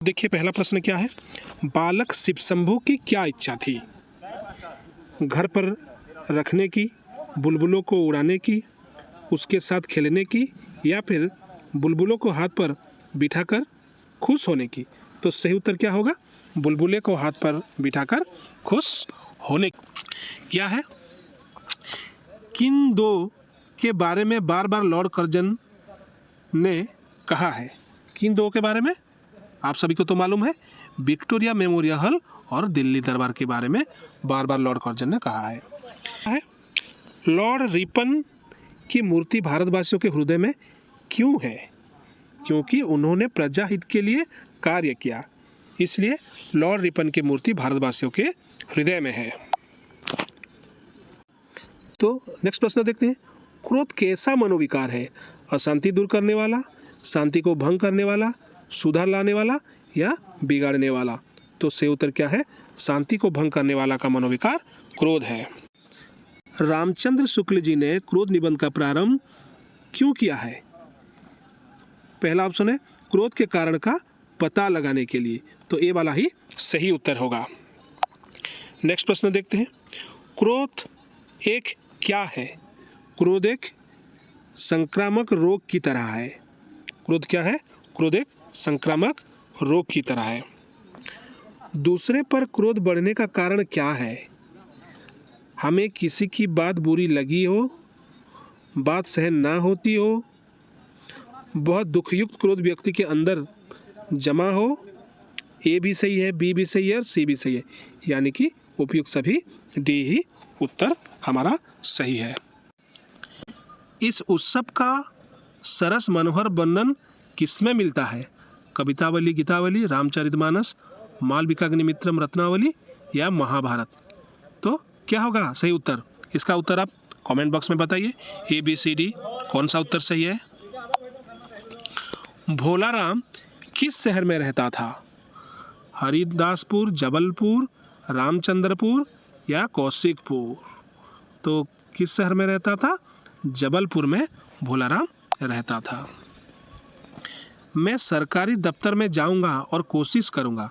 देखिए पहला प्रश्न क्या है, बालक शिवशंभु की क्या इच्छा थी? घर पर रखने की, बुलबुलों को उड़ाने की, उसके साथ खेलने की, या फिर बुलबुलों को हाथ पर बिठाकर खुश होने की। तो सही उत्तर क्या होगा? बुलबुले को हाथ पर बिठाकर खुश होने क्या है? किन दो के बारे में बार बार लॉर्ड कर्जन ने कहा है? किन दो के बारे में? आप सभी को तो मालूम है, विक्टोरिया मेमोरियल हॉल और दिल्ली दरबार के बारे में बार बार लॉर्ड कर्जन ने कहा है। लॉर्ड रिपन की मूर्ति भारतवासियों के हृदय में क्यों है? क्योंकि उन्होंने प्रजा हित के लिए कार्य किया, इसलिए लॉर्ड रिपन की मूर्ति भारतवासियों के हृदय में है। तो नेक्स्ट प्रश्न देखते हैं, क्रोध कैसा मनोविकार है? अशांति दूर करने वाला, शांति को भंग करने वाला, सुधार लाने वाला, या बिगाड़ने वाला? तो सही उत्तर क्या है? शांति को भंग करने वाला का मनोविकार क्रोध है। रामचंद्र शुक्ल जी ने क्रोध निबंध का प्रारंभ क्यों किया है? पहला ऑप्शन है क्रोध के कारण का पता लगाने के लिए, तो ए वाला ही सही उत्तर होगा। नेक्स्ट प्रश्न देखते हैं, क्रोध एक क्या है? क्रोध एक संक्रामक रोग की तरह है। क्रोध क्या है? क्रोध एक संक्रामक रोग की तरह है। दूसरे पर क्रोध बढ़ने का कारण क्या है? हमें किसी की बात बुरी लगी हो, बात सहन ना होती हो, बहुत दुखयुक्त क्रोध व्यक्ति के अंदर जमा हो। ए भी सही है, बी भी सही है और सी भी सही है, यानी कि उपयुक्त सभी डी ही उत्तर हमारा सही है। इस उत्सव का सरस मनोहर वर्णन किसमें मिलता है? कवितावली, गीतावली, रामचरितमानस, मालविकाग्निमित्रम रत्नावली, या महाभारत? तो क्या होगा सही उत्तर? इसका उत्तर आप कमेंट बॉक्स में बताइए, ए बी सी डी कौन सा उत्तर सही है। भोलाराम किस शहर में रहता था? हरिदासपुर, जबलपुर, रामचंद्रपुर, या कौशिकपुर? तो किस शहर में रहता था? जबलपुर में भोलाराम रहता था। मैं सरकारी दफ्तर में जाऊंगा और कोशिश करूंगा,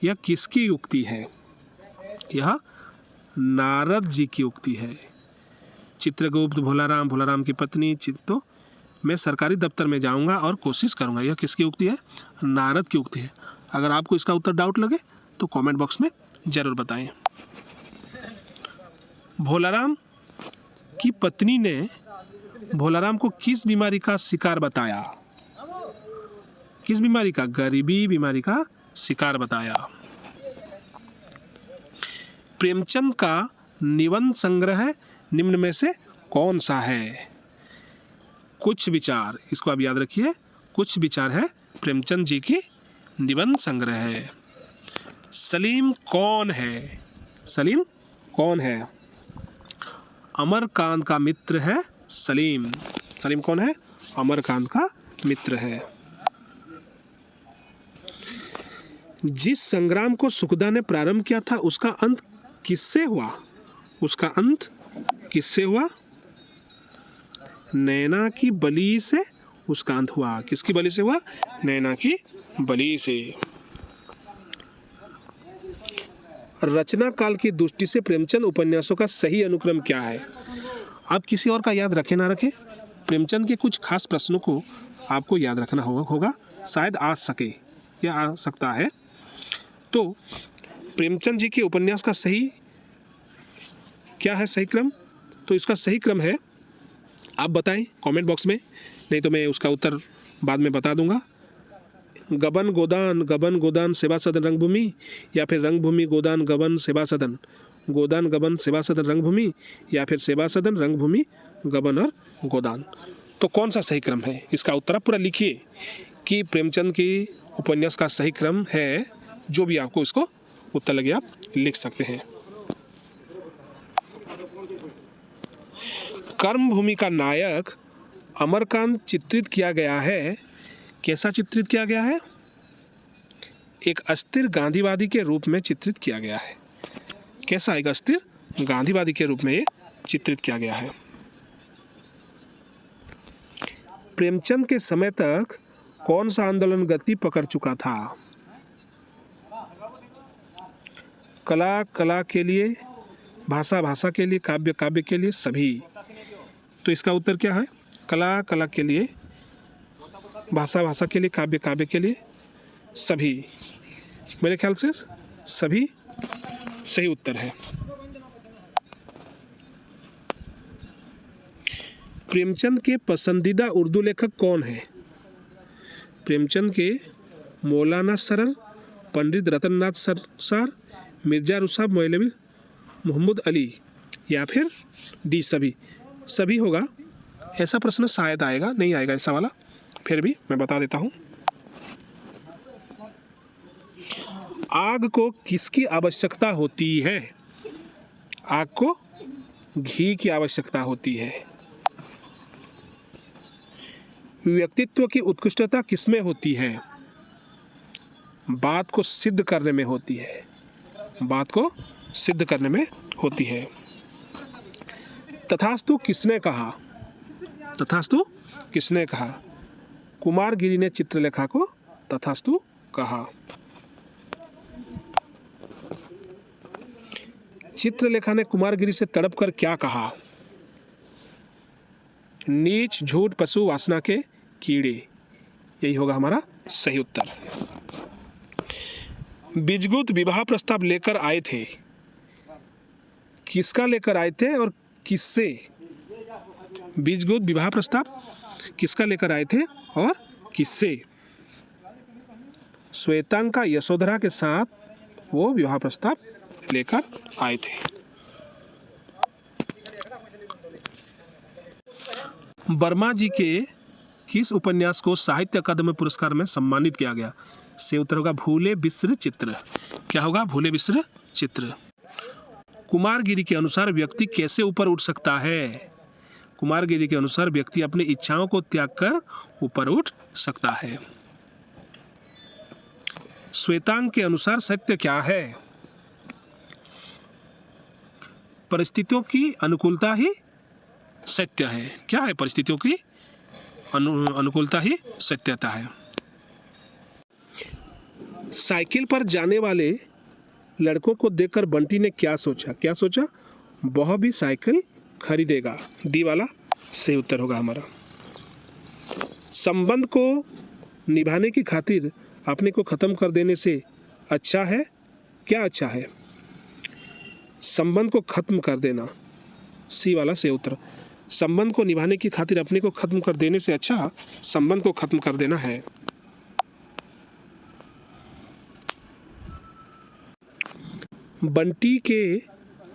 यह किसकी युक्ति है? यह नारद जी की उक्ति है। चित्रगुप्त, भोलाराम, भोलाराम की पत्नी। तो मैं सरकारी दफ्तर में जाऊंगा और कोशिश करूंगा, यह किसकी उक्ति है? नारद की उक्ति है। अगर आपको इसका उत्तर डाउट लगे तो कमेंट बॉक्स में जरूर बताएं। भोलाराम की पत्नी ने भोलाराम को किस बीमारी का शिकार बताया? किस बीमारी का? गरीबी बीमारी का शिकार बताया। प्रेमचंद का निबंध संग्रह निम्न में से कौन सा है? कुछ विचार, इसको आप याद रखिए, कुछ विचार है प्रेमचंद जी की निबंध संग्रह है। सलीम कौन है? सलीम कौन है? अमरकांत का मित्र है सलीम। सलीम कौन है? अमरकांत का मित्र है। जिस संग्राम को सुखदा ने प्रारंभ किया था, उसका अंत किससे हुआ? उसका अंत किससे हुआ? नैना की बलि से उसका अंत हुआ। किसकी बलि से हुआ? नैना की बलि से। रचना काल की दृष्टि से प्रेमचंद उपन्यासों का सही अनुक्रम क्या है? आप किसी और का याद रखें ना रखें, प्रेमचंद के कुछ खास प्रश्नों को आपको याद रखना होगा, शायद आ सके या आ सकता है। तो प्रेमचंद जी के उपन्यास का सही क्या है, सही क्रम? तो इसका सही क्रम है, आप बताएं कमेंट बॉक्स में, नहीं तो मैं उसका उत्तर बाद में बता दूंगा। गबन गोदान सेवा सदन रंगभूमि, या फिर रंगभूमि गोदान गबन सेवा सदन, गोदान गबन सेवा सदन रंगभूमि, या फिर सेवा सदन रंगभूमि गबन और गोदान? तो कौन सा सही क्रम है? इसका उत्तर आप पूरा लिखिए कि प्रेमचंद की उपन्यास का सही क्रम है, जो भी आपको इसको उत्तर लगे आप लिख सकते हैं। कर्मभूमि का नायक अमरकांत चित्रित किया गया है, कैसा चित्रित किया गया है? एक अस्थिर गांधीवादी के रूप में चित्रित किया गया है। कैसा? एक अस्थिर गांधीवादी के रूप में ये चित्रित किया गया है। प्रेमचंद के समय तक कौन सा आंदोलन गति पकड़ चुका था? कला कला के लिए, भाषा भाषा के लिए, काव्य काव्य के लिए, सभी। तो इसका उत्तर क्या है? कला कला के लिए, भाषा भाषा के लिए, काव्य काव्य के लिए, सभी। मेरे ख्याल से सभी सही उत्तर है। प्रेमचंद के पसंदीदा उर्दू लेखक कौन है? प्रेमचंद के मौलाना सरर, पंडित रतननाथ सरसार, मिर्जा रुसाब मौलवी मोहम्मद अली, या फिर डी सभी। सभी होगा, ऐसा प्रश्न शायद आएगा, नहीं आएगा ऐसा वाला, फिर भी मैं बता देता हूँ। आग को किसकी आवश्यकता होती है? आग को घी की आवश्यकता होती है। व्यक्तित्व की उत्कृष्टता किसमें होती है? बात को सिद्ध करने में होती है। बात को सिद्ध करने में होती है। तथास्तु किसने कहा? तथास्तु किसने कहा? कुमारगिरी ने चित्रलेखा को तथास्तु कहा। चित्रलेखा ने कुमारगिरी से तड़प कर क्या कहा? नीच झूठ पशु वासना के कीड़े। यही होगा हमारा सही उत्तर। बिजगुत विवाह प्रस्ताव लेकर आए थे। किसका लेकर आए थे और किससे? बिजगुत विवाह प्रस्ताव किसका लेकर आए थे और किससे? श्वेतांका यशोधरा के साथ वो विवाह प्रस्ताव लेकर आए थे। वर्मा जी के किस उपन्यास को साहित्य अकादमी पुरस्कार में सम्मानित किया गया? से उत्तर होगा भूले बिसरे चित्र। क्या होगा? भूले बिसरे चित्र। कुमारगिरी के अनुसार व्यक्ति कैसे ऊपर उठ सकता है? कुमारगिरी के अनुसार व्यक्ति अपनी इच्छाओं को त्याग कर ऊपर उठ सकता है। श्वेतांक के अनुसार सत्य क्या है? परिस्थितियों की अनुकूलता ही सत्य है। क्या है? परिस्थितियों की अनुकूलता ही सत्यता है। साइकिल पर जाने वाले लड़कों को देखकर बंटी ने क्या सोचा? क्या सोचा? वह भी साइकिल खरीदेगा। डी वाला सही उत्तर होगा हमारा। संबंध को निभाने की खातिर अपने को खत्म कर देने से अच्छा है? क्या अच्छा है? संबंध को खत्म कर देना। सी वाला सही उत्तर। संबंध को निभाने की खातिर अपने को खत्म कर देने से अच्छा संबंध को खत्म कर देना है। बंटी के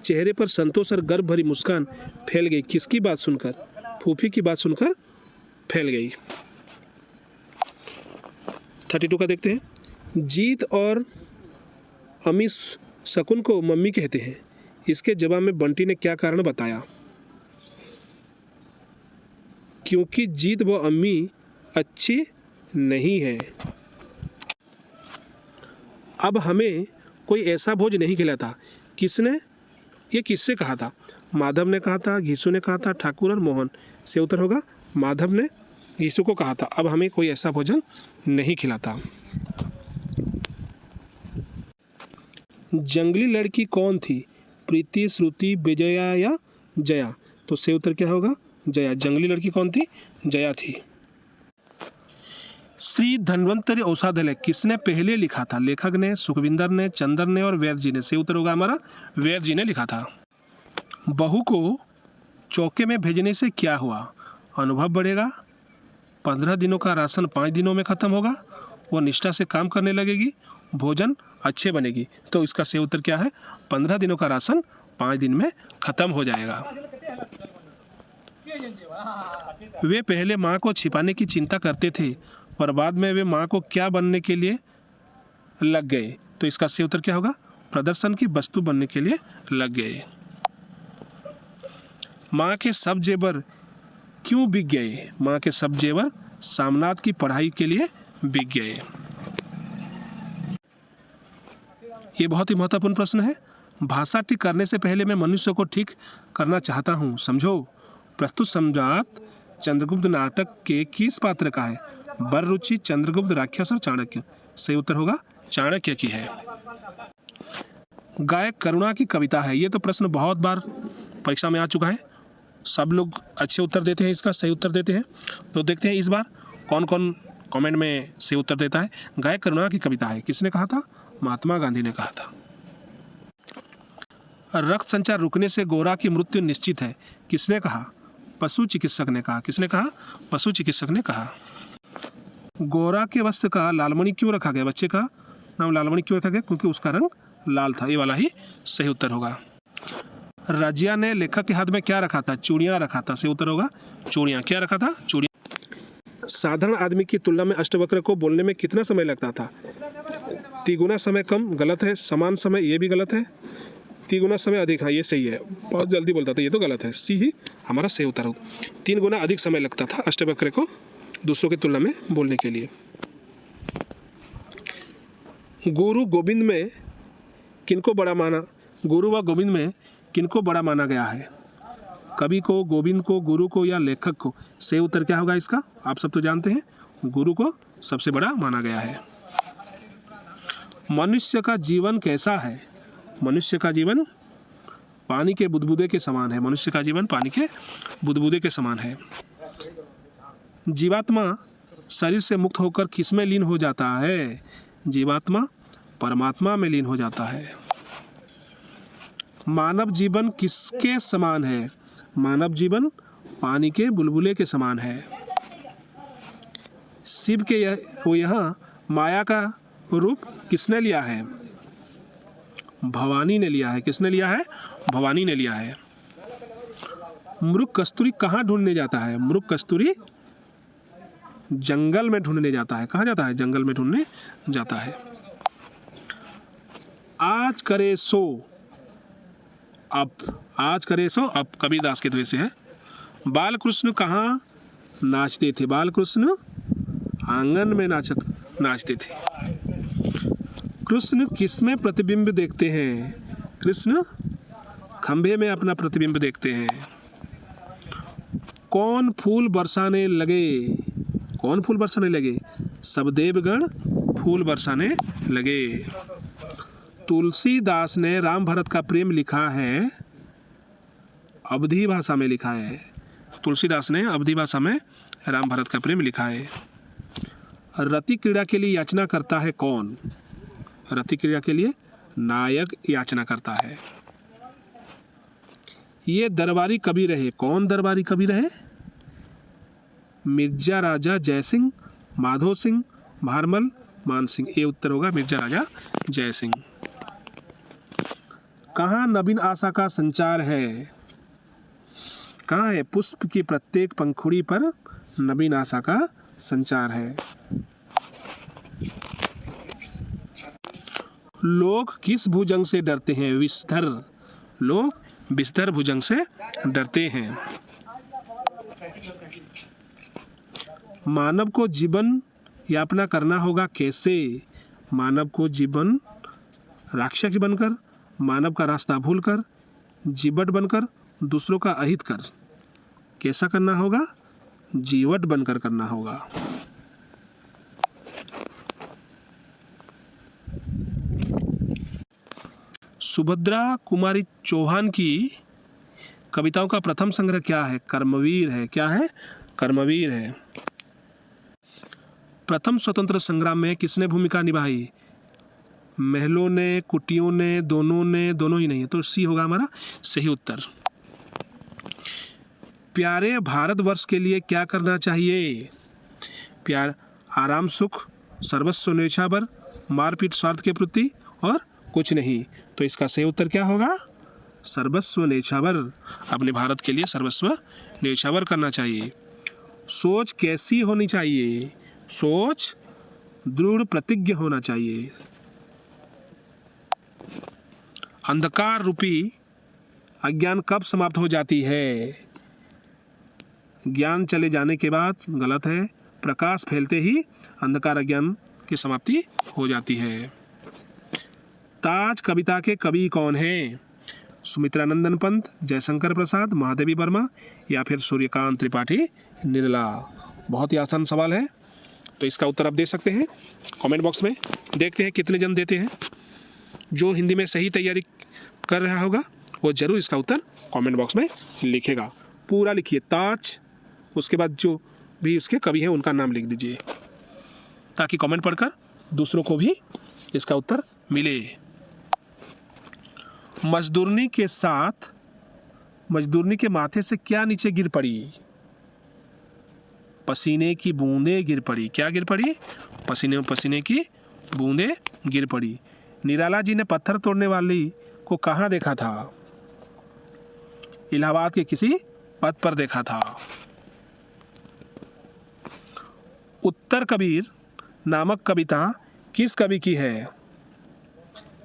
चेहरे पर संतोष और गर्व भरी मुस्कान फैल गई। किसकी बात सुनकर? फूफी की बात सुनकर फैल गई। 32 का देखते हैं। जीत और अमी शकुन को मम्मी कहते हैं। इसके जवाब में बंटी ने क्या कारण बताया? क्योंकि जीत व अम्मी अच्छी नहीं है। अब हमें कोई ऐसा भोज नहीं खिलाता। किसने? ये किससे कहा था? माधव ने कहा था, घीसू ने कहा था, ठाकुर और मोहन। से उत्तर होगा माधव ने घीसू को कहा था अब हमें कोई ऐसा भोजन नहीं खिलाता। जंगली लड़की कौन थी? प्रीति, श्रुति, विजया या जया? तो से उत्तर क्या होगा? जया। जंगली लड़की कौन थी? जया थी। श्री धन्वंतरि औषधालय किसने पहले लिखा था? लेखक ने, सुखविंदर ने, चंदर ने और वैद्य जी ने। से उत्तर होगा हमारा वैद्य जी ने लिखा था। बहू को चौके में भेजने से क्या हुआ? अनुभव बढ़ेगा, 15 दिनों का राशन 5 दिनों में खत्म होगा, वो निष्ठा से काम करने लगेगी, भोजन अच्छे बनेगी। तो इसका सही उत्तर क्या है? 15 दिनों का राशन 5 दिन में खत्म हो जाएगा। वे पहले माँ को छिपाने की चिंता करते थे और बाद में वे माँ को क्या बनने के लिए लग गए। तो इसका सही उत्तर क्या होगा? प्रदर्शन की वस्तु बनने के लिए लग गए। माँ के सब जेवर क्यों बिक गए? माँ के सब जेवर सामनाथ की पढ़ाई के लिए बिक गए। ये बहुत ही महत्वपूर्ण प्रश्न है। भाषा ठीक करने से पहले मैं मनुष्य को ठीक करना चाहता हूँ, समझो। प्रस्तुत सम्राट चंद्रगुप्त नाटक के किस पात्र का है? बररुचि, चंद्रगुप्त, राक्षस और चाणक्य। सही उत्तर होगा चाणक्य की है। गायक करुणा की कविता है। ये तो प्रश्न बहुत बार परीक्षा में आ चुका है, सब लोग अच्छे उत्तर देते हैं, इसका सही उत्तर देते हैं। तो देखते हैं इस बार कौन कौन कमेंट में सही उत्तर देता है। गायक करुणा की कविता है, किसने कहा था? महात्मा गांधी ने कहा था। रक्त संचार रुकने से गोरा की मृत्यु निश्चित है, किसने कहा? पशु चिकित्सक ने कहा। किसने कहा? पशु चिकित्सक ने कहा। गोरा के वस्त्र का लालमणि क्यों रखा गया? बच्चे का नाम लालमणि क्यों रखा गया? क्योंकि उसका रंग लाल था। ये वाला ही सही उत्तर होगा। रजिया ने लेखक के हाथ में क्या रखा था? चूड़ियाँ रखा था। सही उत्तर होगा चूड़ियाँ। क्या रखा था? चूड़ियाँ। साधारण आदमी की तुलना में अष्टवक्र को बोलने में कितना समय लगता था? तिगुना समय कम, गलत है। समान समय, ये भी गलत है। तिगुना समय अधिक, हाँ ये सही है। बहुत जल्दी बोलता था, ये तो गलत है। सी ही हमारा सही उत्तर हो। 3 गुना अधिक समय लगता था अष्टवक्र को दूसरों की तुलना में बोलने के लिए। गुरु गोविंद में किनको बड़ा माना? गुरु व गोविंद में किनको बड़ा माना गया है? कवि को, गोविंद को, गुरु को या लेखक को? सही उत्तर क्या होगा इसका? आप सब तो जानते हैं, गुरु को सबसे बड़ा माना गया है। मनुष्य का जीवन कैसा है? मनुष्य का जीवन पानी के बुदबुदे के समान है। मनुष्य का जीवन पानी के बुदबुदे के समान है। जीवात्मा शरीर से मुक्त होकर किसमें लीन हो जाता है? जीवात्मा परमात्मा में लीन हो जाता है। मानव जीवन किसके समान है? मानव जीवन पानी के बुलबुले के समान है। शिव के यहाँ माया का रूप किसने लिया है? भवानी ने लिया है। किसने लिया है? भवानी ने लिया है। मृग कस्तूरी कहाँ ढूंढने जाता है? मृग कस्तूरी जंगल में ढूंढने जाता है। कहाँ जाता है? जंगल में ढूंढने जाता है। आज करे सो अब, आज करे सो अब कबीरदास के द्वारा से है। बाल कृष्ण कहाँ नाचते थे? बाल कृष्ण आंगन में नाचते थे। कृष्ण किसमें प्रतिबिंब देखते हैं? कृष्ण खंभे में अपना प्रतिबिंब देखते हैं। कौन फूल बरसाने लगे? कौन फूल बरसाने लगे? सब देवगण फूल बरसाने लगे। तुलसीदास ने राम भरत का प्रेम लिखा है, अवधी भाषा में लिखा है। तुलसीदास ने अवधी भाषा में राम भरत का प्रेम लिखा है। रति क्रीड़ा के लिए याचना करता है कौन? रति क्रीड़ा के लिए नायक याचना करता है। ये दरबारी कवि रहे। कौन दरबारी कवि रहे? मिर्जा राजा जयसिंह, माधो सिंह, भारमल, मान सिंह। ये उत्तर होगा मिर्जा राजा जयसिंह। कहाँ नवीन आशा का संचार है? कहाँ है? पुष्प की प्रत्येक पंखुड़ी पर नवीन आशा का संचार है। लोग किस भुजंग से डरते हैं? विषधर। लोग विषधर भुजंग से डरते हैं। मानव को जीवन यापना करना होगा कैसे? मानव को जीवन राक्षस बनकर, मानव का रास्ता भूलकर, जीवट बनकर, दूसरों का अहित कर। कैसा करना होगा? जीवट बनकर करना होगा। सुभद्रा कुमारी चौहान की कविताओं का प्रथम संग्रह क्या है? कर्मवीर है। क्या है? कर्मवीर है। प्रथम स्वतंत्र संग्राम में किसने भूमिका निभाई? महलों ने, कुटियों ने, दोनों ही नहीं है, तो सी होगा हमारा सही उत्तर। प्यारे भारतवर्ष के लिए क्या करना चाहिए? प्यार, आराम सुख, सर्वस्व न्योछावर, मारपीट स्वार्थ के प्रति और कुछ नहीं। तो इसका सही उत्तर क्या होगा? सर्वस्व न्योछावर। अपने भारत के लिए सर्वस्व न्योछावर करना चाहिए। सोच कैसी होनी चाहिए? सोच दृढ़ प्रतिज्ञ होना चाहिए। अंधकार रूपी अज्ञान कब समाप्त हो जाती है? ज्ञान चले जाने के बाद। गलत है। प्रकाश फैलते ही अंधकार अज्ञान की समाप्ति हो जाती है। ताज कविता के कवि कौन हैं? सुमित्रानंदन पंत, जयशंकर प्रसाद, महादेवी वर्मा या फिर सूर्यकांत त्रिपाठी निर्मला। बहुत ही आसान सवाल है, तो इसका उत्तर आप दे सकते हैं कमेंट बॉक्स में। देखते हैं कितने जन देते हैं। जो हिंदी में सही तैयारी कर रहा होगा वो जरूर इसका उत्तर कमेंट बॉक्स में लिखेगा। पूरा लिखिए ताज, उसके बाद जो भी उसके कवि हैं उनका नाम लिख दीजिए, ताकि कमेंट पढ़कर दूसरों को भी इसका उत्तर मिले। मजदूरनी के साथ मजदूरनी के माथे से क्या नीचे गिर पड़ी? पसीने की बूंदें गिर पड़ी। क्या गिर पड़ी? पसीने की बूंदें गिर पड़ी। निराला जी ने पत्थर तोड़ने वाली को कहाँ देखा था? इलाहाबाद के किसी पद पर देखा था। उत्तर कबीर नामक कविता किस कवि की है?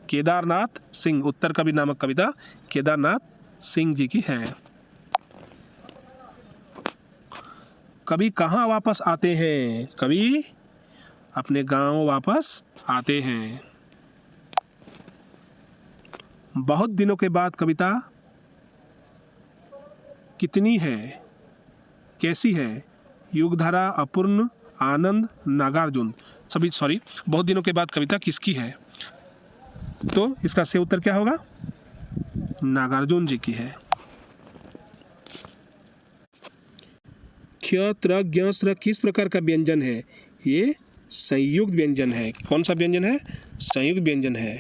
केदारनाथ सिंह। उत्तर कबीर नामक कविता केदारनाथ सिंह जी की है। कवि कहाँ वापस आते हैं? कवि अपने गांव वापस आते हैं। बहुत दिनों के बाद कविता कितनी है? कैसी है? युगधारा, अपूर्ण, आनंद, नागार्जुन। बहुत दिनों के बाद कविता किसकी है? तो इसका सही उत्तर क्या होगा? नागार्जुन जी की है। क्ष, त्र, ज्ञ, स्र किस प्रकार का व्यंजन है? ये संयुक्त व्यंजन है। कौन सा व्यंजन है? संयुक्त व्यंजन है।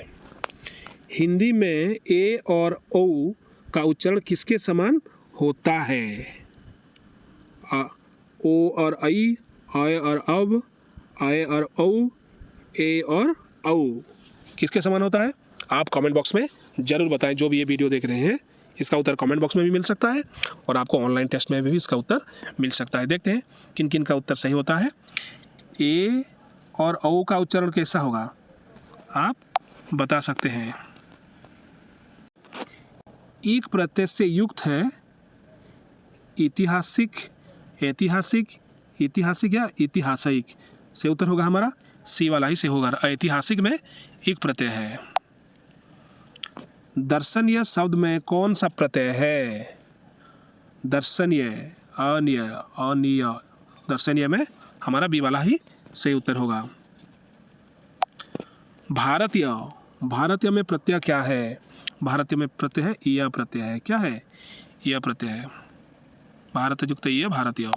हिंदी में ए और औ का उच्चारण किसके समान होता है? ओ और आई, आय और अब, आय और औ, ए और औ किसके समान होता है? आप कमेंट बॉक्स में जरूर बताएं। जो भी ये वीडियो देख रहे हैं इसका उत्तर कमेंट बॉक्स में भी मिल सकता है और आपको ऑनलाइन टेस्ट में भी इसका उत्तर मिल सकता है। देखते हैं किन किन का उत्तर सही होता है। ए और औ का उच्चारण कैसा होगा आप बता सकते हैं। एक प्रत्यय से युक्त है। ऐतिहासिक, ऐतिहासिक, ऐतिहासिक या ऐतिहासिक से उत्तर होगा हमारा सी वाला ही से होगा। ऐतिहासिक में एक प्रत्यय है। दर्शनीय शब्द में कौन सा प्रत्यय है? दर्शनीय, अनिय, अनिय। दर्शनीय में हमारा बी वाला ही सही उत्तर होगा। भारतीय, भारतीय में प्रत्यय क्या है? भारतीय में प्रत्यय है य प्रत्यय है। क्या है? य प्रत्यय है। भारत युक्त य भारतीय।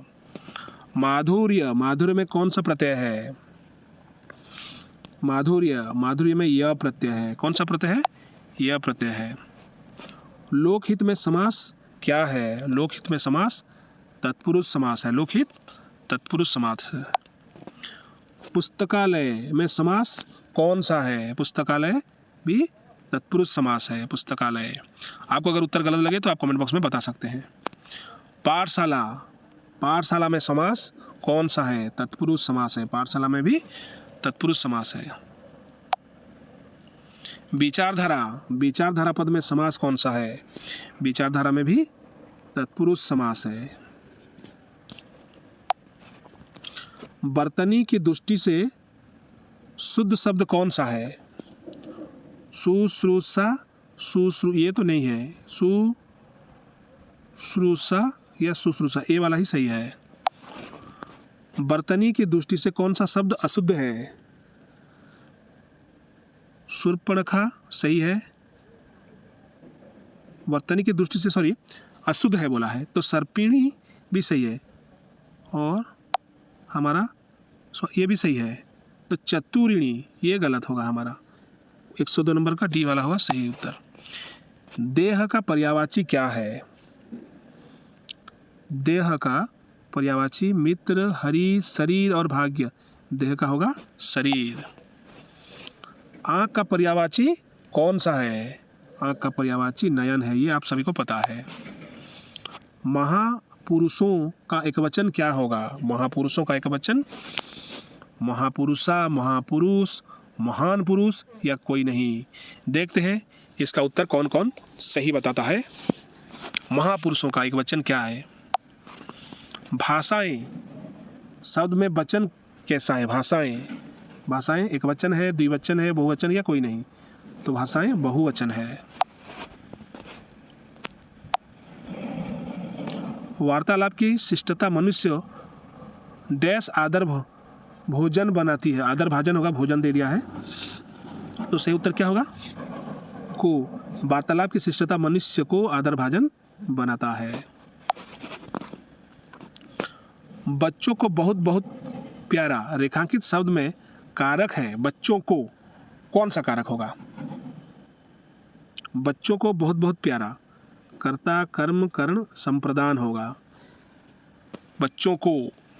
माधुर्य, माधुर्य में कौन सा प्रत्यय है? माधुर्य, माधुर्य में य प्रत्यय है। कौन सा प्रत्यय है? य प्रत्यय है। लोकहित में समास क्या है? लोकहित में समास तत्पुरुष समास है। लोकहित तत्पुरुष समास है। पुस्तकालय में समास कौन सा है? पुस्तकालय भी तत्पुरुष समास है। पुस्तकालय। आपको अगर उत्तर गलत लगे तो आप कमेंट बॉक्स में बता सकते हैं। पाठशाला, पाठशाला में समास कौन सा है? तत्पुरुष समास है। पाठशाला में भी तत्पुरुष समास है। विचारधारा, विचारधारा पद में समास कौन सा है? विचारधारा में भी तत्पुरुष समास है। बर्तनी की दृष्टि से शुद्ध शब्द कौन सा है? शुश्रूषा, ये तो नहीं है। शुश्रूषा या शुश्रूषा, ए वाला ही सही है। बर्तनी की दृष्टि से कौन सा शब्द अशुद्ध है? शूर्पणखा सही है। बर्तनी की दृष्टि से अशुद्ध है बोला है, तो सर्पिणी भी सही है और हमारा ये भी सही है। तो चतुरिणी ये गलत होगा। हमारा 102 नंबर का डी वाला होगा सही उत्तर। देह का पर्यायवाची क्या है? देह का पर्यायवाची मित्र, हरि, शरीर और भाग्य। देह का होगा शरीर। आँख का पर्यायवाची कौन सा है? आँख का पर्यायवाची नयन है। ये आप सभी को पता है। महापुरुषों का एकवचन क्या होगा? महापुरुषों का एकवचन महापुरुषा, महापुरुष, महान पुरुष या कोई नहीं। देखते हैं इसका उत्तर कौन कौन सही बताता है। महापुरुषों का एकवचन क्या है? भाषाएं, शब्द में वचन कैसा है? भाषाएं, भाषाएं एकवचन है, द्विवचन है, बहुवचन या कोई नहीं? तो भाषाएं बहुवचन है। वार्तालाप की शिष्टता मनुष्य डैश आदर भोजन बनाती है। आदर भाजन होगा, भोजन दे दिया है, तो सही उत्तर क्या होगा? को वार्तालाप की शिष्टता मनुष्य को आदरभाजन बनाता है। बच्चों को बहुत बहुत प्यारा रेखांकित शब्द में कारक है बच्चों को, कौन सा कारक होगा? बच्चों को बहुत बहुत प्यारा कर्ता कर्म कर्ण संप्रदान होगा। बच्चों को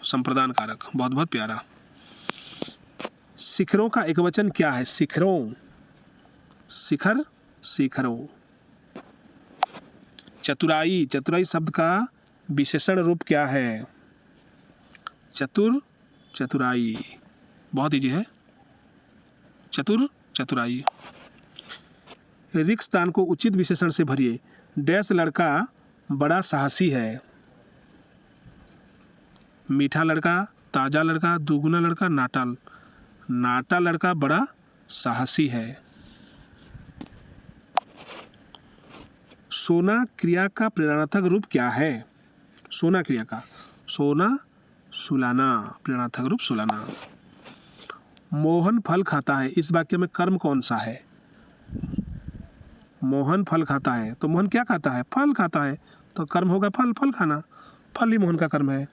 संप्रदान कारक बहुत बहुत प्यारा। शिखरों का एकवचन क्या है? शिखरों, शिखर, शिखरों। चतुराई, चतुराई शब्द का विशेषण रूप क्या है? चतुर, चतुराई। बहुत इजी है, चतुर, चतुराई। रिक्त स्थान को उचित विशेषण से भरिए। डैश लड़का बड़ा साहसी है। मीठा लड़का, ताजा लड़का, दुगुना लड़का, नाटा, नाटा लड़का बड़ा साहसी है। सोना क्रिया का प्रेरणार्थक रूप क्या है? सोना क्रिया का, सोना, सुलाना, प्रेरणार्थक रूप सुलाना। मोहन फल खाता है, इस वाक्य में कर्म कौन सा है? मोहन फल खाता है, तो मोहन क्या खाता है? फल खाता है, तो कर्म होगा फल, फल खाना, फल ही मोहन का कर्म है।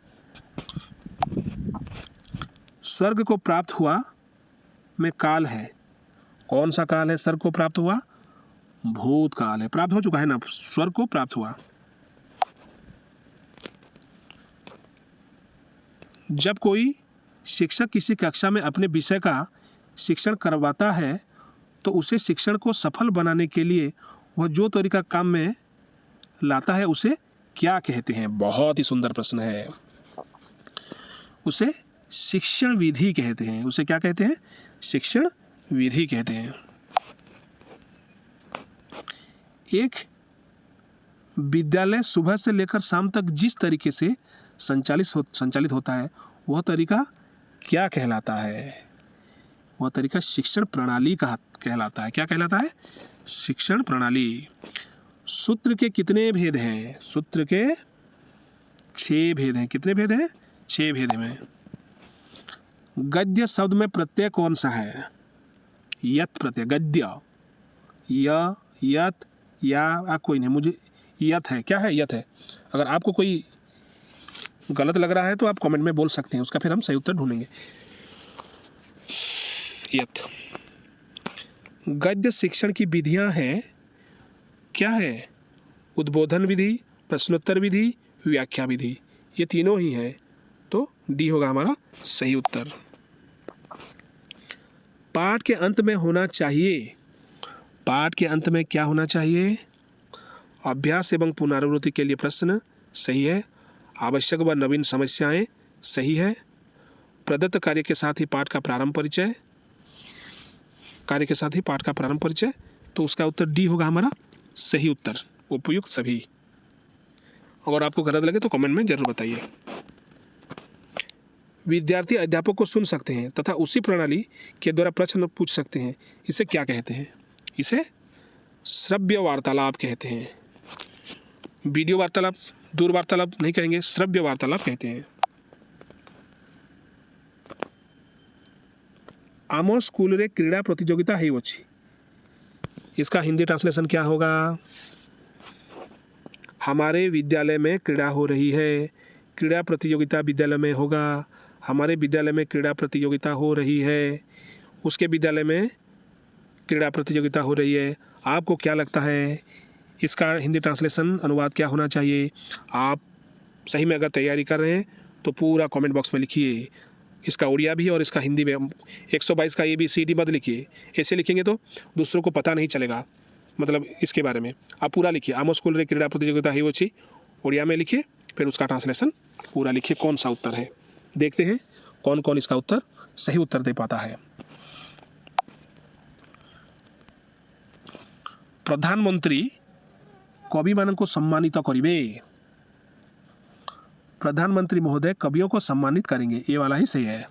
स्वर्ग को प्राप्त हुआ में काल है, कौन सा काल है? स्वर्ग को प्राप्त हुआ, भूतकाल है, प्राप्त हो चुका है ना, स्वर्ग को प्राप्त हुआ। जब कोई शिक्षक किसी कक्षा में अपने विषय का शिक्षण करवाता है तो उसे शिक्षण को सफल बनाने के लिए वह जो तरीका काम में लाता है उसे क्या कहते हैं? बहुत ही सुंदर प्रश्न है। उसे शिक्षण विधि कहते हैं। उसे क्या कहते हैं? शिक्षण विधि कहते हैं। एक विद्यालय सुबह से लेकर शाम तक जिस तरीके से संचालित होता है वह तरीका क्या कहलाता है? वह तरीका शिक्षण प्रणाली का कहलाता है। क्या कहलाता है? शिक्षण प्रणाली। सूत्र के कितने भेद हैं? सूत्र के 6 भेद हैं। कितने भेद हैं? 6 भेद हैं। गद्य शब्द में प्रत्यय कौन सा है? यत प्रत्यय। गद्य, य, यत, या कोई नहीं, मुझे यत है। क्या है? यत है। अगर आपको कोई गलत लग रहा है तो आप कमेंट में बोल सकते हैं, उसका फिर हम सही उत्तर ढूंढेंगे। यत। गद्य शिक्षण की विधियां हैं, क्या है? उद्बोधन विधि, प्रश्नोत्तर विधि, व्याख्या विधि, ये तीनों ही है, तो डी होगा हमारा सही उत्तर। पाठ के अंत में होना चाहिए, पाठ के अंत में क्या होना चाहिए? अभ्यास एवं पुनरावृत्ति के लिए प्रश्न, सही है। आवश्यक व नवीन समस्याएं, सही है। प्रदत्त कार्य के साथ ही पाठ का प्रारंभ परिचय, कार्य के साथ ही पाठ का प्रारंभ परिचय, तो उसका उत्तर डी होगा हमारा सही उत्तर। उपयुक्त सभी। अगर आपको गलत लगे तो कमेंट में जरूर बताइए। विद्यार्थी अध्यापक को सुन सकते हैं तथा उसी प्रणाली के द्वारा प्रश्न पूछ सकते हैं, इसे क्या कहते हैं? इसे श्रव्य वार्तालाप कहते हैं। वीडियो वार्तालाप, दूर वार्तालाप नहीं कहेंगे, श्रव्य वार्तालाप कहते हैं। आम स्कूल रे क्रीड़ा प्रतियोगिता है अच्छी, इसका हिंदी ट्रांसलेशन क्या होगा? हमारे विद्यालय में क्रीड़ा हो रही है, क्रीड़ा प्रतियोगिता विद्यालय में होगा। हमारे विद्यालय में क्रीड़ा प्रतियोगिता हो रही है, उसके विद्यालय में क्रीड़ा प्रतियोगिता हो रही है। आपको क्या लगता है इसका हिंदी ट्रांसलेशन अनुवाद क्या होना चाहिए? आप सही में अगर तैयारी कर रहे हैं तो पूरा कमेंट बॉक्स में लिखिए। इसका उड़िया भी और इसका हिंदी में 122 का ABCD मत लिखिए, ऐसे लिखेंगे तो दूसरों को पता नहीं चलेगा, मतलब इसके बारे में आप पूरा लिखिए। आम स्कूल रे क्रीड़ा प्रतियोगिता ही अच्छी, उड़िया में लिखिए, फिर उसका ट्रांसलेशन पूरा लिखिए कौन सा उत्तर है। देखते हैं कौन कौन इसका उत्तर सही उत्तर दे पाता है। प्रधानमंत्री कवि मान को सम्मानित करिवे, प्रधानमंत्री महोदय कवियों को सम्मानित करेंगे, ये वाला ही सही है।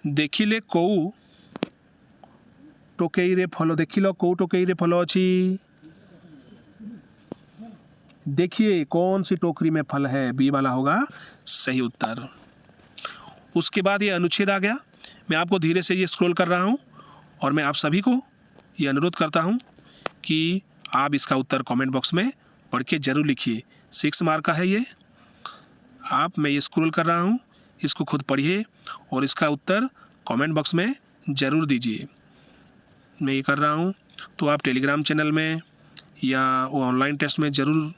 देखिले कोउ टोकेईरे फल, देखिलो कोउ टोकेईरे फल अच्छी, देखिए कौन सी टोकरी में फल है, बी वाला होगा सही उत्तर। उसके बाद ये अनुच्छेद आ गया। मैं आपको धीरे से ये स्क्रॉल कर रहा हूँ और मैं आप सभी को ये अनुरोध करता हूँ कि आप इसका उत्तर कमेंट बॉक्स में पढ़ के ज़रूर लिखिए। 6 मार्क का है ये। मैं ये स्क्रॉल कर रहा हूँ, इसको खुद पढ़िए और इसका उत्तर कमेंट बॉक्स में ज़रूर दीजिए। मैं ये कर रहा हूँ, तो आप टेलीग्राम चैनल में या वो ऑनलाइन टेस्ट में ज़रूर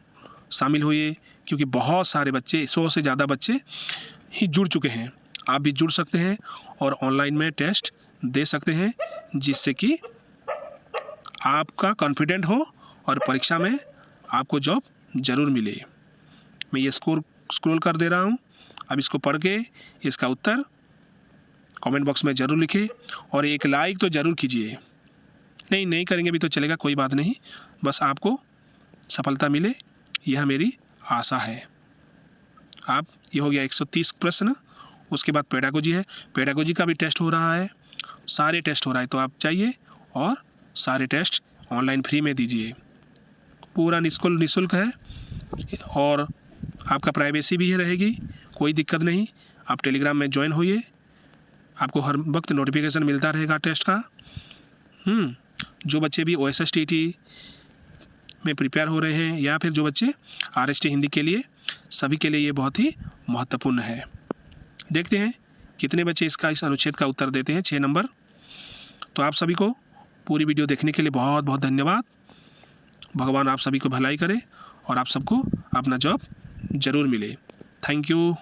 शामिल होइए, क्योंकि बहुत सारे बच्चे, 100 से ज़्यादा बच्चे ही जुड़ चुके हैं। आप भी जुड़ सकते हैं और ऑनलाइन में टेस्ट दे सकते हैं, जिससे कि आपका कॉन्फिडेंट हो और परीक्षा में आपको जॉब ज़रूर मिले। मैं ये स्क्रॉल कर दे रहा हूँ। अब इसको पढ़ के इसका उत्तर कमेंट बॉक्स में ज़रूर लिखें और एक लाइक तो ज़रूर कीजिए। नहीं करेंगे भी तो चलेगा, कोई बात नहीं, बस आपको सफलता मिले, यह मेरी आशा है। ये हो गया 130 प्रश्न। उसके बाद पेडागोजी है। पेडागोजी का भी टेस्ट हो रहा है, सारे टेस्ट हो रहा है, तो आप चाहिए और सारे टेस्ट ऑनलाइन फ्री में दीजिए। पूरा निःशुल्क है और आपका प्राइवेसी भी रहेगी, कोई दिक्कत नहीं। आप टेलीग्राम में ज्वाइन होइए, आपको हर वक्त नोटिफिकेशन मिलता रहेगा टेस्ट का। जो बच्चे भी OSSTT में प्रिपेयर हो रहे हैं या फिर जो बच्चे RST हिंदी के लिए, सभी के लिए ये बहुत ही महत्वपूर्ण है। देखते हैं कितने बच्चे इस अनुच्छेद का उत्तर देते हैं, 6 नंबर। तो आप सभी को पूरी वीडियो देखने के लिए बहुत बहुत धन्यवाद। भगवान आप सभी को भलाई करे और आप सबको अपना जॉब ज़रूर मिले। Thank you.